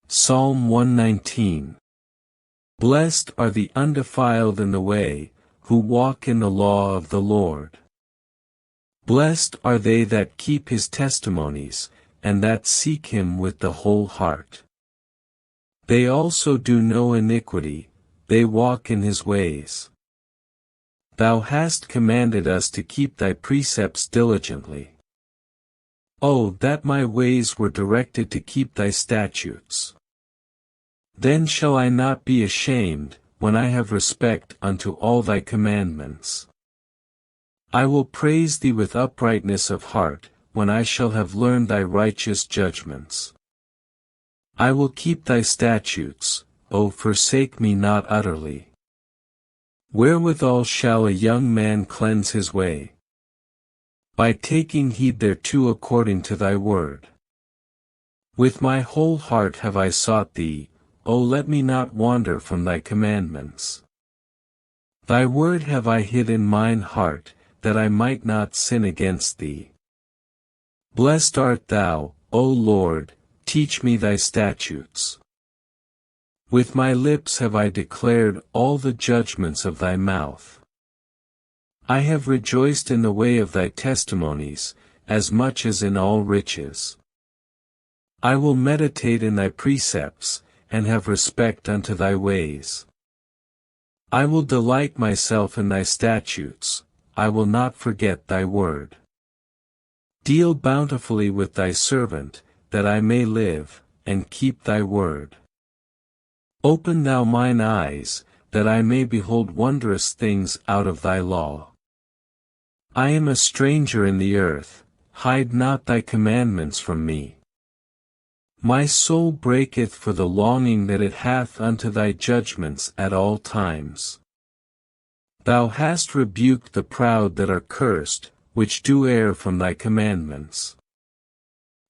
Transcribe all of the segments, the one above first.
Psalm 119. Blessed are the undefiled in the way, who walk in the law of the Lord. Blessed are they that keep his testimonies, and that seek him with the whole heart. They also do no iniquity, they walk in his ways. Thou hast commanded us to keep thy precepts diligently. Oh, that my ways were directed to keep thy statutes! Then shall I not be ashamed, when I have respect unto all thy commandments. I will praise thee with uprightness of heart, when I shall have learned thy righteous judgments. I will keep thy statutes, O forsake me not utterly. Wherewithal shall a young man cleanse his way? By taking heed thereto according to thy word. With my whole heart have I sought thee, O let me not wander from thy commandments. Thy word have I hid in mine heart, that I might not sin against thee. Blessed art thou, O Lord, teach me thy statutes. With my lips have I declared all the judgments of thy mouth. I have rejoiced in the way of thy testimonies, as much as in all riches. I will meditate in thy precepts, and have respect unto thy ways. I will delight myself in thy statutes, I will not forget thy word. Deal bountifully with thy servant, that I may live, and keep thy word. Open thou mine eyes, that I may behold wondrous things out of thy law. I am a stranger in the earth, hide not thy commandments from me. My soul breaketh for the longing that it hath unto thy judgments at all times. Thou hast rebuked the proud that are cursed, which do err from thy commandments.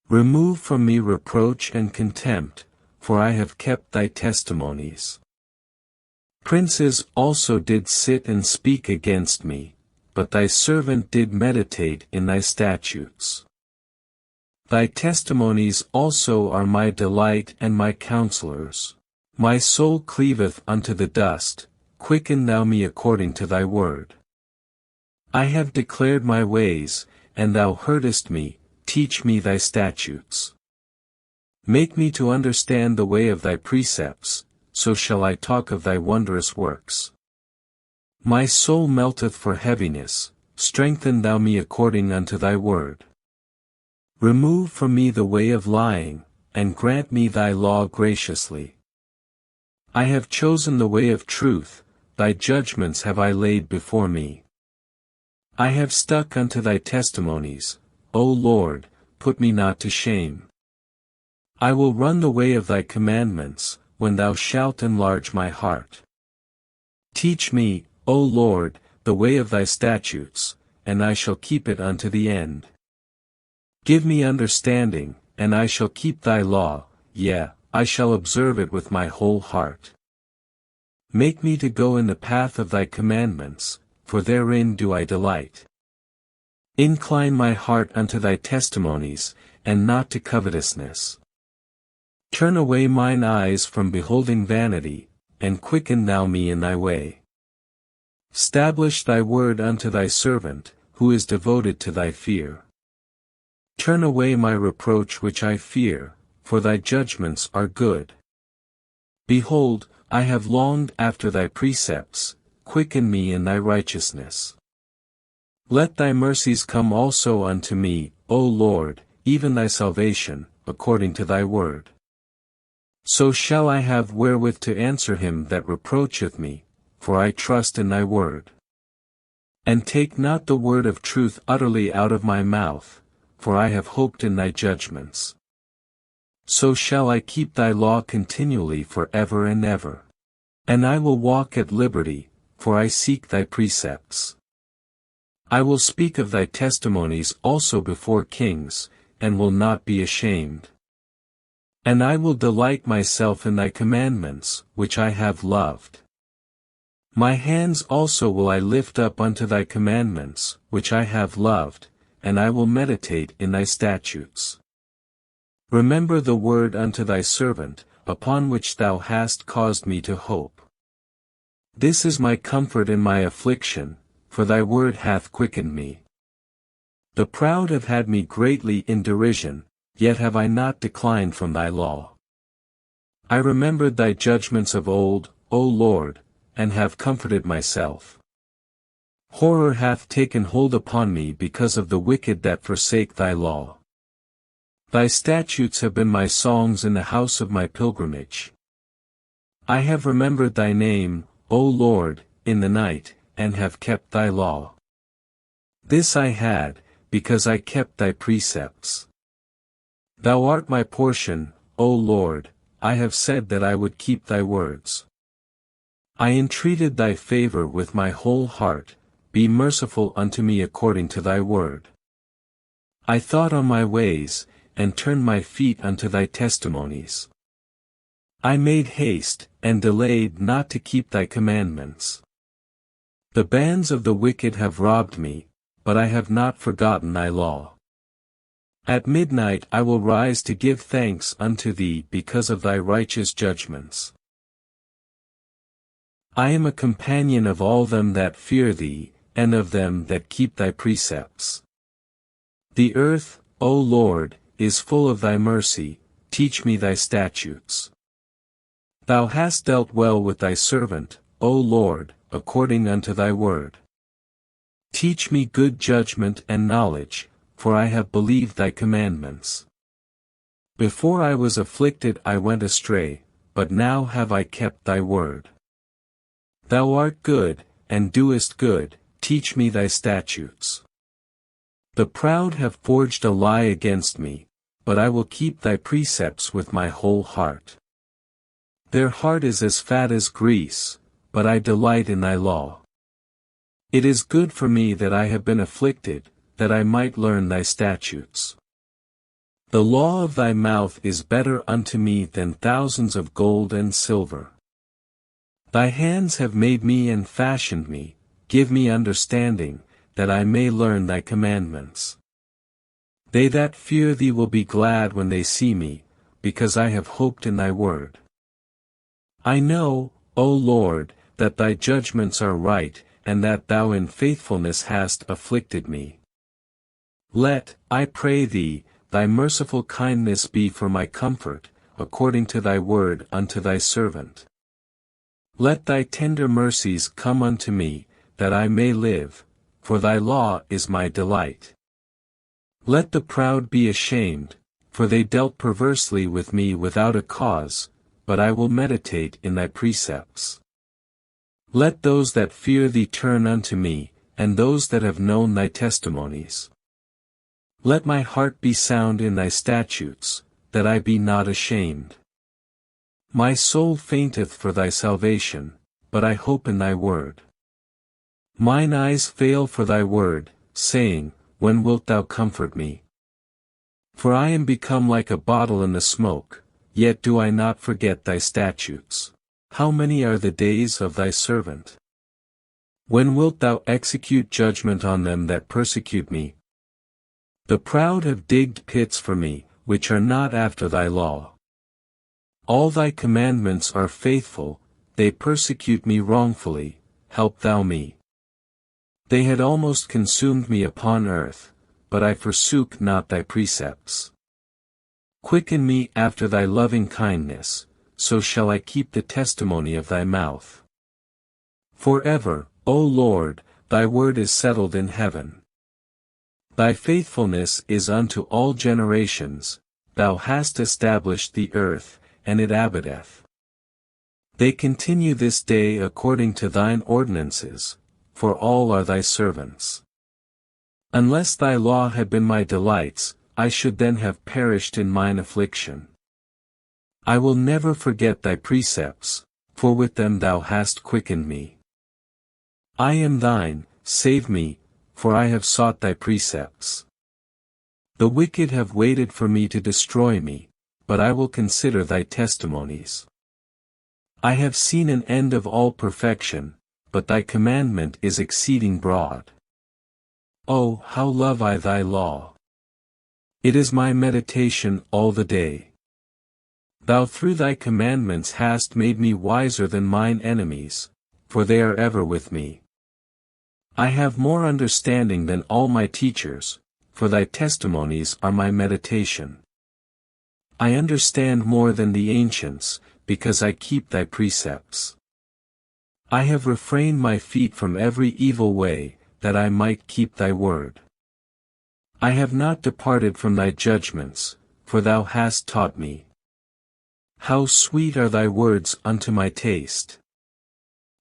Remove from me reproach and contempt, for I have kept thy testimonies. Princes also did sit and speak against me, but thy servant did meditate in thy statutes. Thy testimonies also are my delight and my counselors. My soul cleaveth unto the dust, quicken thou me according to thy word. I have declared my ways, and thou heardest me, teach me thy statutes. Make me to understand the way of thy precepts, so shall I talk of thy wondrous works. My soul melteth for heaviness, strengthen thou me according unto thy word. Remove from me the way of lying, and grant me thy law graciously. I have chosen the way of truth, thy judgments have I laid before me. I have stuck unto thy testimonies, O Lord, put me not to shame. I will run the way of thy commandments, when thou shalt enlarge my heart. Teach me, O Lord, the way of thy statutes, and I shall keep it unto the end. Give me understanding, and I shall keep thy law, yea, I shall observe it with my whole heart. Make me to go in the path of thy commandments, for therein do I delight. Incline my heart unto thy testimonies, and not to covetousness. Turn away mine eyes from beholding vanity, and quicken thou me in thy way. Stablish thy word unto thy servant, who is devoted to thy fear. Turn away my reproach which I fear, for thy judgments are good. Behold, I have longed after thy precepts, quicken me in thy righteousness. Let thy mercies come also unto me, O Lord, even thy salvation, according to thy word. So shall I have wherewith to answer him that reproacheth me, for I trust in thy word. And take not the word of truth utterly out of my mouth, for I have hoped in thy judgments. So shall I keep thy law continually for ever and ever. And I will walk at liberty, for I seek thy precepts. I will speak of thy testimonies also before kings, and will not be ashamed. And I will delight myself in thy commandments, which I have loved. My hands also will I lift up unto thy commandments, which I have loved, and I will meditate in thy statutes. Remember the word unto thy servant, upon which thou hast caused me to hope. This is my comfort in my affliction, for thy word hath quickened me. The proud have had me greatly in derision, yet have I not declined from thy law. I remembered thy judgments of old, O Lord, and have comforted myself. Horror hath taken hold upon me because of the wicked that forsake thy law. Thy statutes have been my songs in the house of my pilgrimage. I have remembered thy name, O Lord, in the night, and have kept thy law. This I had, because I kept thy precepts. Thou art my portion, O Lord, I have said that I would keep thy words. I entreated thy favor with my whole heart, be merciful unto me according to thy word. I thought on my ways, and turned my feet unto thy testimonies. I made haste, and delayed not to keep thy commandments. The bands of the wicked have robbed me, but I have not forgotten thy law. At midnight I will rise to give thanks unto thee because of thy righteous judgments. I am a companion of all them that fear thee, and of them that keep thy precepts. The earth, O Lord, is full of thy mercy, teach me thy statutes. Thou hast dealt well with thy servant, O Lord, according unto thy word. Teach me good judgment and knowledge, for I have believed thy commandments. Before I was afflicted I went astray, but now have I kept thy word. Thou art good, and doest good, teach me thy statutes. The proud have forged a lie against me, but I will keep thy precepts with my whole heart. Their heart is as fat as grease, but I delight in thy law. It is good for me that I have been afflicted, that I might learn thy statutes. The law of thy mouth is better unto me than thousands of gold and silver. Thy hands have made me and fashioned me, give me understanding, that I may learn thy commandments. They that fear thee will be glad when they see me, because I have hoped in thy word. I know, O Lord, that thy judgments are right, and that thou in faithfulness hast afflicted me. Let, I pray thee, thy merciful kindness be for my comfort, according to thy word unto thy servant. Let thy tender mercies come unto me, that I may live, for thy law is my delight. Let the proud be ashamed, for they dealt perversely with me without a cause, but I will meditate in thy precepts. Let those that fear thee turn unto me, and those that have known thy testimonies. Let my heart be sound in thy statutes, that I be not ashamed. My soul fainteth for thy salvation, but I hope in thy word. Mine eyes fail for thy word, saying, when wilt thou comfort me? For I am become like a bottle in the smoke, yet do I not forget thy statutes. How many are the days of thy servant? When wilt thou execute judgment on them that persecute me? The proud have digged pits for me, which are not after thy law. All thy commandments are faithful, they persecute me wrongfully, help thou me. They had almost consumed me upon earth, but I forsook not thy precepts. Quicken me after thy loving kindness, so shall I keep the testimony of thy mouth. Forever, O Lord, thy word is settled in heaven. Thy faithfulness is unto all generations, thou hast established the earth, and it abideth. They continue this day according to thine ordinances, for all are thy servants. Unless thy law had been my delights, I should then have perished in mine affliction. I will never forget thy precepts, for with them thou hast quickened me. I am thine, save me, for I have sought thy precepts. The wicked have waited for me to destroy me, but I will consider thy testimonies. I have seen an end of all perfection, but thy commandment is exceeding broad. Oh, how love I thy law! It is my meditation all the day. Thou through thy commandments hast made me wiser than mine enemies, for they are ever with me. I have more understanding than all my teachers, for thy testimonies are my meditation. I understand more than the ancients, because I keep thy precepts. I have refrained my feet from every evil way, that I might keep thy word. I have not departed from thy judgments, for thou hast taught me. How sweet are thy words unto my taste!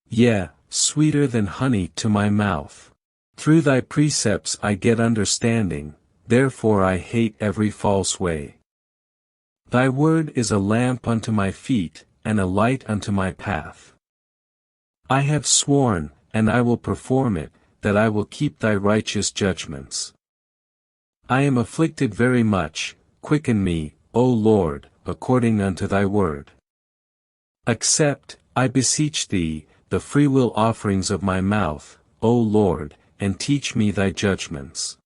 Yea, sweeter than honey to my mouth. Through thy precepts I get understanding, therefore I hate every false way. Thy word is a lamp unto my feet, and a light unto my path. I have sworn, and I will perform it, that I will keep thy righteous judgments. I am afflicted very much, quicken me, O Lord, according unto thy word. Accept, I beseech thee, the freewill offerings of my mouth, O Lord, and teach me thy judgments.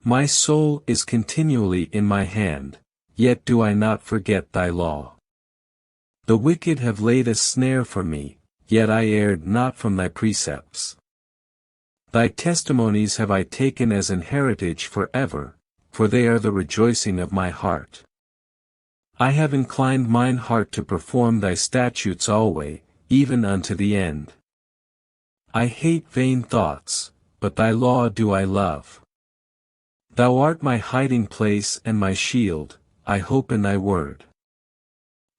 My soul is continually in my hand, yet do I not forget thy law. The wicked have laid a snare for me, yet I erred not from thy precepts. Thy testimonies have I taken as an heritage forever, for they are the rejoicing of my heart. I have inclined mine heart to perform thy statutes alway, even unto the end. I hate vain thoughts, but thy law do I love. Thou art my hiding place and my shield, I hope in thy word.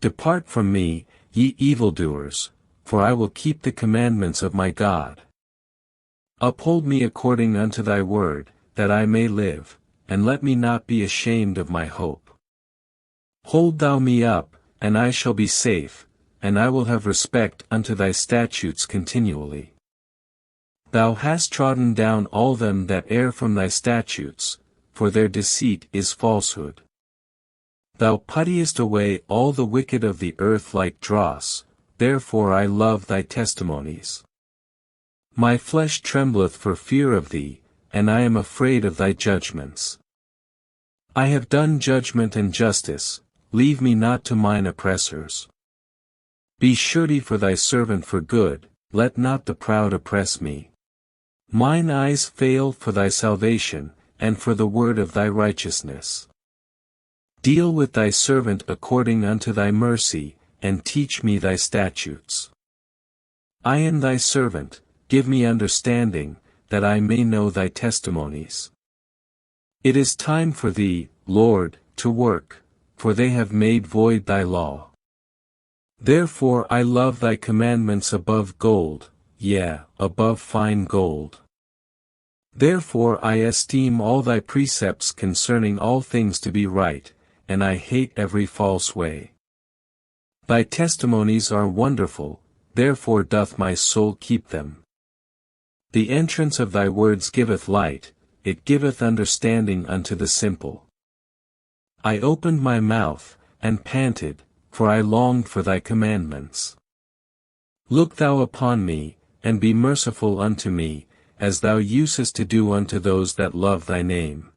Depart from me, ye evildoers, for I will keep the commandments of my God. Uphold me according unto thy word, that I may live, and let me not be ashamed of my hope. Hold thou me up, and I shall be safe, and I will have respect unto thy statutes continually. Thou hast trodden down all them that err from thy statutes, for their deceit is falsehood. Thou puttiest away all the wicked of the earth like dross, therefore I love thy testimonies. My flesh trembleth for fear of thee, and I am afraid of thy judgments. I have done judgment and justice, leave me not to mine oppressors. Be surety for thy servant for good, let not the proud oppress me. Mine eyes fail for thy salvation, and for the word of thy righteousness. Deal with thy servant according unto thy mercy, and teach me thy statutes. I am thy servant, give me understanding, that I may know thy testimonies. It is time for thee, Lord, to work, for they have made void thy law. Therefore I love thy commandments above gold, yea, above fine gold. Therefore I esteem all thy precepts concerning all things to be right, and I hate every false way. Thy testimonies are wonderful, therefore doth my soul keep them. The entrance of thy words giveth light, it giveth understanding unto the simple. I opened my mouth, and panted, for I longed for thy commandments. Look thou upon me, and be merciful unto me, as thou usest to do unto those that love thy name.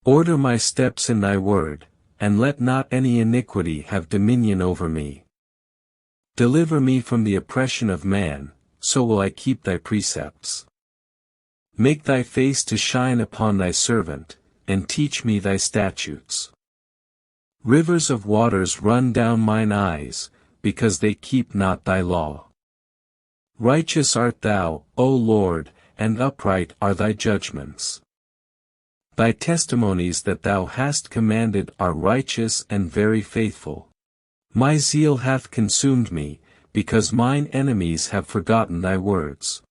Order my steps in thy word, and let not any iniquity have dominion over me. Deliver me from the oppression of man, so will I keep thy precepts. Make thy face to shine upon thy servant, and teach me thy statutes. Rivers of waters run down mine eyes, because they keep not thy law. Righteous art thou, O Lord, and upright are thy judgments. Thy testimonies that thou hast commanded are righteous and very faithful. My zeal hath consumed me, because mine enemies have forgotten thy words.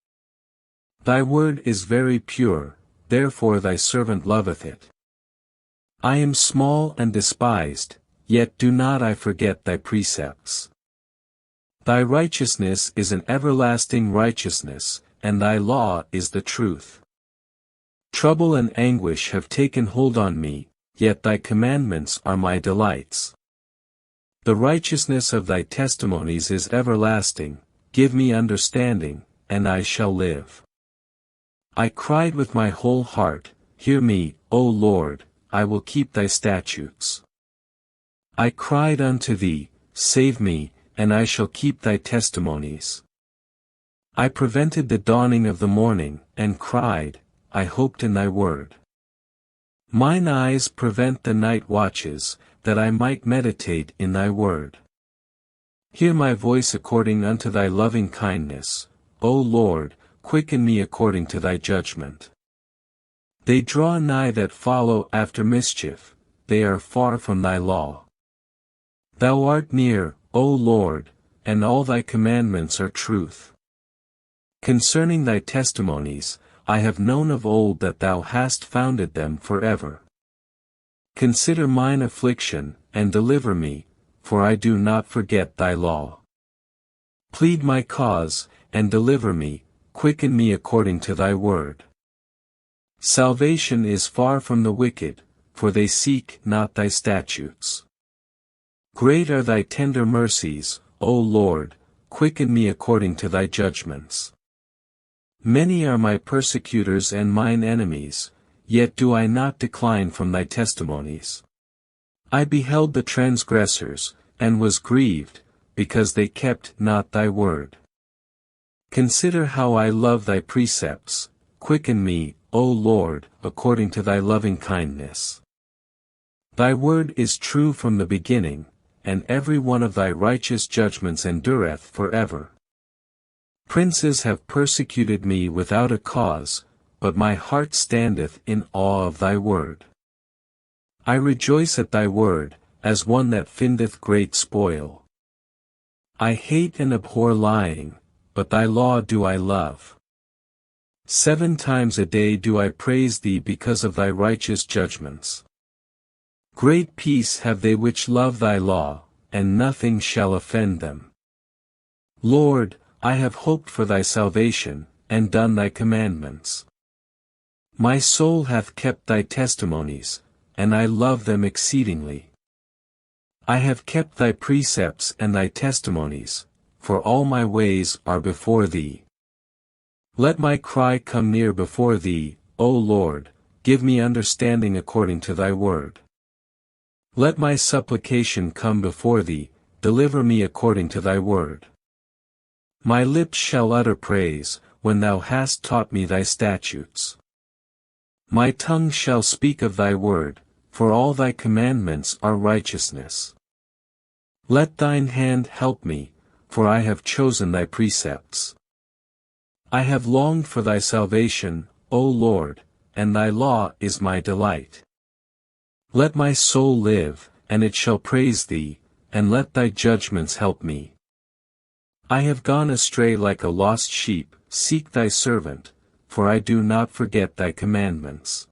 Thy word is very pure, therefore thy servant loveth it. I am small and despised, yet do not I forget thy precepts. Thy righteousness is an everlasting righteousness, and thy law is the truth. Trouble and anguish have taken hold on me, yet thy commandments are my delights. The righteousness of thy testimonies is everlasting, give me understanding, and I shall live. I cried with my whole heart, hear me, O Lord, I will keep thy statutes. I cried unto thee, save me, and I shall keep thy testimonies. I prevented the dawning of the morning, and cried, I hoped in thy word. Mine eyes prevent the night watches, that I might meditate in thy word. Hear my voice according unto thy loving kindness, O Lord, quicken me according to thy judgment. They draw nigh that follow after mischief, they are far from thy law. Thou art near, O Lord, and all thy commandments are truth. Concerning thy testimonies, I have known of old that thou hast founded them forever. Consider mine affliction, and deliver me, for I do not forget thy law. Plead my cause, and deliver me, quicken me according to thy word. Salvation is far from the wicked, for they seek not thy statutes. Great are thy tender mercies, O Lord, quicken me according to thy judgments. Many are my persecutors and mine enemies, yet do I not decline from thy testimonies. I beheld the transgressors, and was grieved, because they kept not thy word. Consider how I love thy precepts, quicken me, O Lord, according to thy loving kindness. Thy word is true from the beginning, and every one of thy righteous judgments endureth forever. Princes have persecuted me without a cause, but my heart standeth in awe of thy word. I rejoice at thy word, as one that findeth great spoil. I hate and abhor lying, but thy law do I love. 7 times a day do I praise thee because of thy righteous judgments. Great peace have they which love thy law, and nothing shall offend them. Lord, I have hoped for thy salvation, and done thy commandments. My soul hath kept thy testimonies, and I love them exceedingly. I have kept thy precepts and thy testimonies, for all my ways are before thee. Let my cry come near before thee, O Lord, give me understanding according to thy word. Let my supplication come before thee, deliver me according to thy word. My lips shall utter praise, when thou hast taught me thy statutes. My tongue shall speak of thy word, for all thy commandments are righteousness. Let thine hand help me, for I have chosen thy precepts. I have longed for thy salvation, O Lord, and thy law is my delight. Let my soul live, and it shall praise thee, and let thy judgments help me. I have gone astray like a lost sheep, seek thy servant, for I do not forget thy commandments.